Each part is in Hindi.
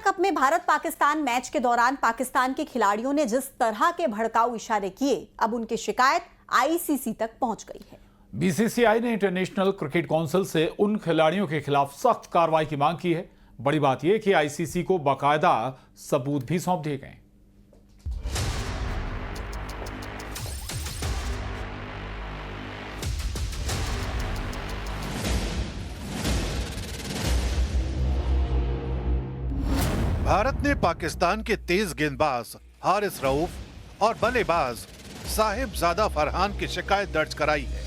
कप में भारत पाकिस्तान मैच के दौरान पाकिस्तान के खिलाड़ियों ने जिस तरह के भड़काऊ इशारे किए, अब उनकी शिकायत आईसीसी तक पहुंच गई है। बीसीसीआई ने इंटरनेशनल क्रिकेट काउंसिल से उन खिलाड़ियों के खिलाफ सख्त कार्रवाई की मांग की है। बड़ी बात यह कि आईसीसी को बाकायदा सबूत भी सौंप दिए गए। भारत ने पाकिस्तान के तेज गेंदबाज हारिस रऊफ और बल्लेबाज साहिबजादा फरहान की शिकायत दर्ज कराई है।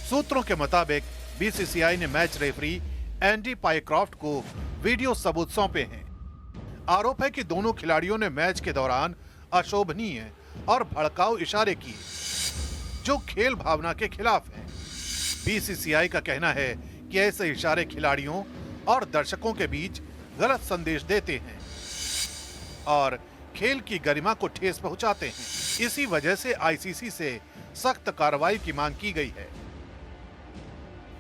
सूत्रों के मुताबिक बीसीसीआई ने मैच रेफरी एंडी पायक्रॉफ्ट को वीडियो सबूत सौंपे हैं। आरोप है कि दोनों खिलाड़ियों ने मैच के दौरान अशोभनीय और भड़काऊ इशारे किए, जो खेल भावना के खिलाफ हैं। बीसीसीआई का कहना है कि ऐसे इशारे खिलाड़ियों और दर्शकों के बीच गलत संदेश देते हैं और खेल की गरिमा को ठेस पहुंचाते हैं। इसी वजह से आईसीसी से सख्त कार्रवाई की मांग की गई है।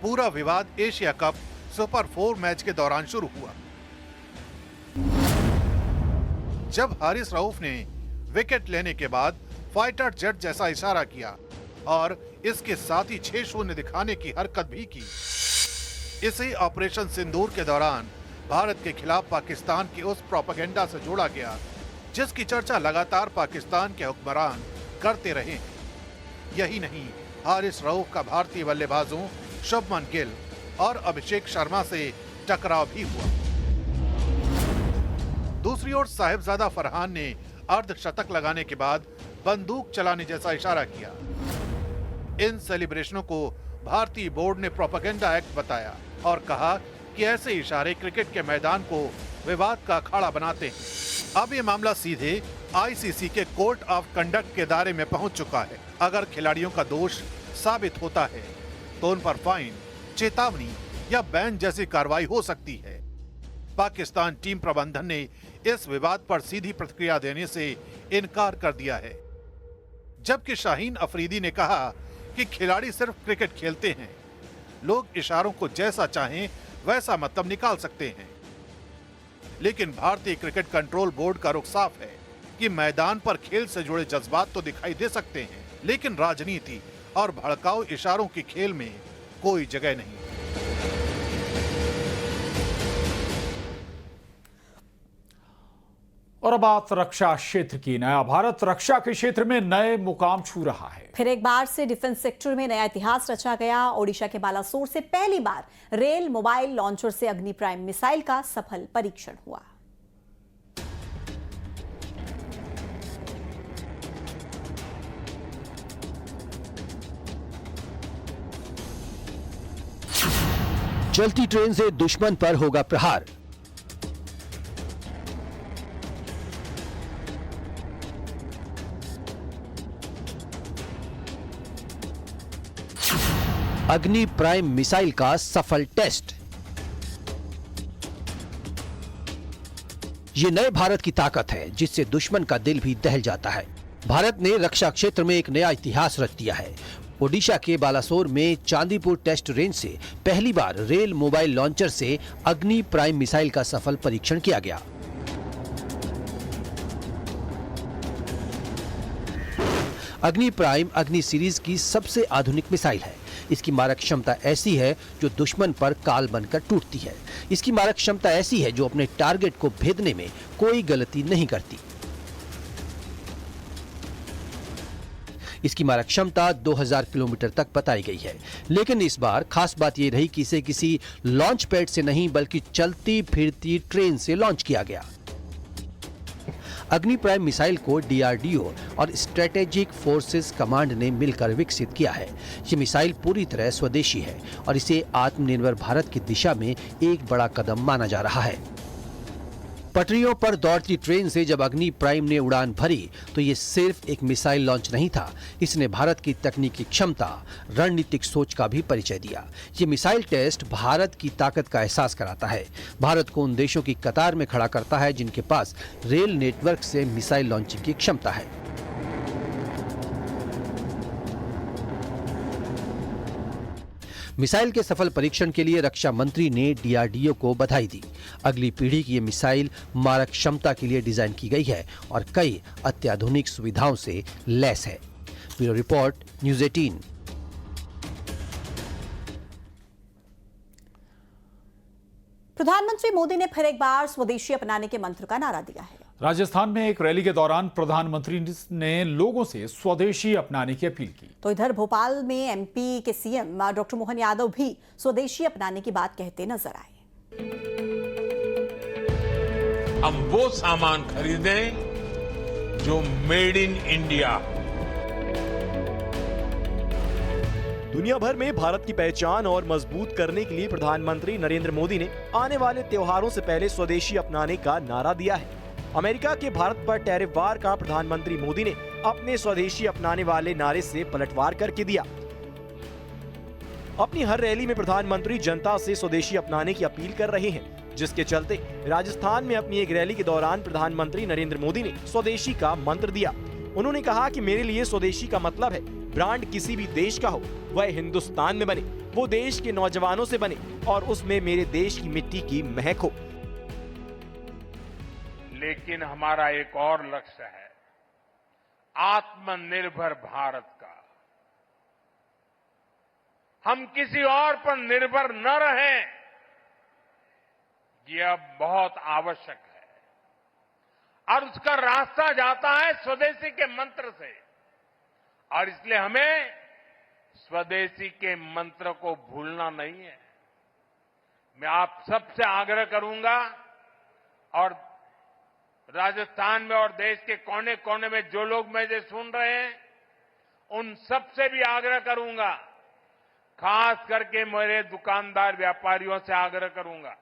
पूरा विवाद एशिया कप सुपर 4 मैच के दौरान शुरू हुआ, जब हारिस रऊफ ने विकेट लेने के बाद फाइटर जेट जैसा इशारा किया और इसके साथ ही 6-0 दिखाने की हरकत भी की। इसे ऑपरेशन सिंदूर के दौरान भारत के खिलाफ पाकिस्तान की उस प्रोपेगेंडा से जोड़ा गया, जिसकी चर्चा लगातार पाकिस्तान के हुक्मरान करते रहे हैं। यही नहीं, हारिस रऊफ का भारतीय बल्लेबाजों शुभमन गिल और अभिषेक शर्मा से टकराव भी हुआ। दूसरी ओर साहिबजादा फरहान ने अर्धशतक लगाने के बाद बंदूक चलाने जैसा इशारा किया। इन सेलिब्रेशनों को भारतीय बोर्ड ने प्रोपेगेंडा एक्ट बताया और कहा कि ऐसे इशारे क्रिकेट के मैदान को विवाद का अखाड़ा बनाते हैं। अब ये मामला सीधे आईसीसी के कोर्ट ऑफ कंडक्ट के दायरे में पहुंच चुका है। अगर खिलाड़ियों का दोष साबित होता है तो उन पर फाइन, चेतावनी या बैन जैसी कार्रवाई हो सकती है। पाकिस्तान टीम प्रबंधन ने इस विवाद पर सीधी प्रतिक्रिया देने से इनकार कर दिया है, जबकि शाहीन अफरीदी ने कहा कि खिलाड़ी सिर्फ क्रिकेट खेलते हैं, लोग इशारों को जैसा चाहें वैसा मतलब निकाल सकते हैं। लेकिन भारतीय क्रिकेट कंट्रोल बोर्ड का रुख साफ है कि मैदान पर खेल से जुड़े जज्बात तो दिखाई दे सकते हैं, लेकिन राजनीति और भड़काऊ इशारों की खेल में कोई जगह नहीं। और अब बात रक्षा क्षेत्र की। नया भारत रक्षा के क्षेत्र में नए मुकाम छू रहा है। फिर एक बार से डिफेंस सेक्टर में नया इतिहास रचा गया। ओडिशा के बालासोर से पहली बार रेल मोबाइल लॉन्चर से अग्नि प्राइम मिसाइल का सफल परीक्षण हुआ। चलती ट्रेन से दुश्मन पर होगा प्रहार। अग्नि प्राइम मिसाइल का सफल टेस्ट। ये नए भारत की ताकत है, जिससे दुश्मन का दिल भी दहल जाता है। भारत ने रक्षा क्षेत्र में एक नया इतिहास रच दिया है। ओडिशा के बालासोर में चांदीपुर टेस्ट रेंज से पहली बार रेल मोबाइल लॉन्चर से अग्नि प्राइम मिसाइल का सफल परीक्षण किया गया। अग्नि प्राइम अग्नि सीरीज की सबसे आधुनिक मिसाइल है। इसकी मारक क्षमता ऐसी है जो दुश्मन पर काल बनकर टूटती है। इसकी मारक क्षमता ऐसी है जो अपने टारगेट को भेदने में कोई गलती नहीं करती। इसकी मारक क्षमता 2000 किलोमीटर तक बताई गई है। लेकिन इस बार खास बात यह रही कि इसे किसी लॉन्च पैड से नहीं बल्कि चलती फिरती ट्रेन से लॉन्च किया गया। अग्नि प्राइम मिसाइल को डीआरडीओ और स्ट्रेटेजिक फोर्सेस कमांड ने मिलकर विकसित किया है। ये मिसाइल पूरी तरह स्वदेशी है और इसे आत्मनिर्भर भारत की दिशा में एक बड़ा कदम माना जा रहा है। पटरियों पर दौड़ती ट्रेन से जब अग्नि प्राइम ने उड़ान भरी तो ये सिर्फ एक मिसाइल लॉन्च नहीं था, इसने भारत की तकनीकी क्षमता, रणनीतिक सोच का भी परिचय दिया। ये मिसाइल टेस्ट भारत की ताकत का एहसास कराता है, भारत को उन देशों की कतार में खड़ा करता है जिनके पास रेल नेटवर्क से मिसाइल लॉन्चिंग की क्षमता है। मिसाइल के सफल परीक्षण के लिए रक्षा मंत्री ने डीआरडीओ को बधाई दी। अगली पीढ़ी की ये मिसाइल मारक क्षमता के लिए डिजाइन की गई है और कई अत्याधुनिक सुविधाओं से लैस है। Bureau report, news 18। प्रधानमंत्री मोदी ने फिर एक बार स्वदेशी अपनाने के मंत्र का नारा दिया है। राजस्थान में एक रैली के दौरान प्रधानमंत्री ने लोगों से स्वदेशी अपनाने की अपील की। तो इधर भोपाल में एमपी के सीएम डॉक्टर मोहन यादव भी स्वदेशी अपनाने की बात कहते नजर आए। हम वो सामान खरीदें जो मेड इन इंडिया। दुनिया भर में भारत की पहचान और मजबूत करने के लिए प्रधानमंत्री नरेंद्र मोदी ने आने वाले त्योहारों से पहले स्वदेशी अपनाने का नारा दिया है। अमेरिका के भारत पर टैरिफ वार का प्रधानमंत्री मोदी ने अपने स्वदेशी अपनाने वाले नारे से पलटवार करके दिया। अपनी हर रैली में प्रधानमंत्री जनता से स्वदेशी अपनाने की अपील कर रहे हैं, जिसके चलते राजस्थान में अपनी एक रैली के दौरान प्रधानमंत्री नरेंद्र मोदी ने स्वदेशी का मंत्र दिया। उन्होंने कहा कि मेरे लिए स्वदेशी का मतलब है ब्रांड किसी भी देश का हो, वह हिंदुस्तान में बने, वो देश के नौजवानों से बने और उसमें मेरे देश की मिट्टी की महक हो। लेकिन हमारा एक और लक्ष्य है, आत्मनिर्भर भारत का। हम किसी और पर निर्भर न रहें, ये अब बहुत आवश्यक है और उसका रास्ता जाता है स्वदेशी के मंत्र से। और इसलिए हमें स्वदेशी के मंत्र को भूलना नहीं है। मैं आप सबसे आग्रह करूंगा और राजस्थान में और देश के कोने कोने में जो लोग मुझे सुन रहे हैं, उन सबसे भी आग्रह करूंगा, खास करके मेरे दुकानदार व्यापारियों से आग्रह करूंगा,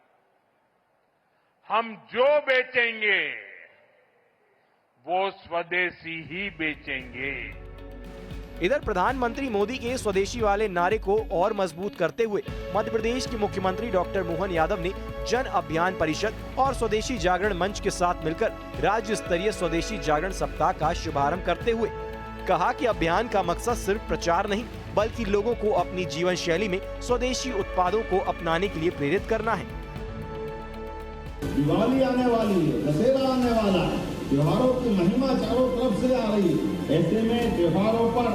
हम जो बेचेंगे वो स्वदेशी ही बेचेंगे। इधर प्रधानमंत्री मोदी के स्वदेशी वाले नारे को और मजबूत करते हुए मध्य प्रदेश के मुख्यमंत्री डॉक्टर मोहन यादव ने जन अभियान परिषद और स्वदेशी जागरण मंच के साथ मिलकर राज्य स्तरीय स्वदेशी जागरण सप्ताह का शुभारंभ करते हुए कहा कि अभियान का मकसद सिर्फ प्रचार नहीं, बल्कि लोगों को अपनी जीवन शैली में स्वदेशी उत्पादों को अपनाने के लिए प्रेरित करना है। दिवाली आने वाली है, दशहरा आने वाला है, त्योहारों की महिमा चारों तरफ से आ रही है। ऐसे में त्योहारों पर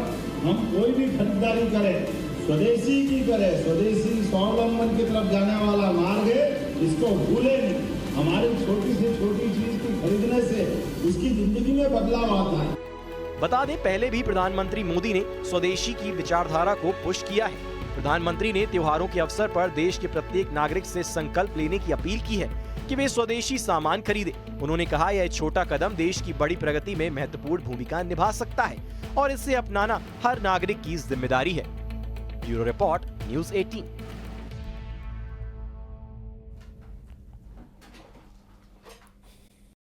हम कोई भी खरीदारी करें, स्वदेशी की करें। स्वदेशी स्वावलंबन की तरफ जाने वाला मार्ग है, इसको भूले नहीं। हमारी छोटी से छोटी चीज की खरीदने से उसकी जिंदगी में बदलाव आता है। बता दें, पहले भी प्रधानमंत्री मोदी ने स्वदेशी की विचारधारा को पुश किया है। प्रधानमंत्री ने त्योहारों के अवसर पर देश के प्रत्येक नागरिक से संकल्प लेने की अपील की है कि वे स्वदेशी सामान खरीदें। उन्होंने कहा, यह छोटा कदम देश की बड़ी प्रगति में महत्वपूर्ण भूमिका निभा सकता है और इसे अपनाना हर नागरिक की जिम्मेदारी है। Bureau report, news 18।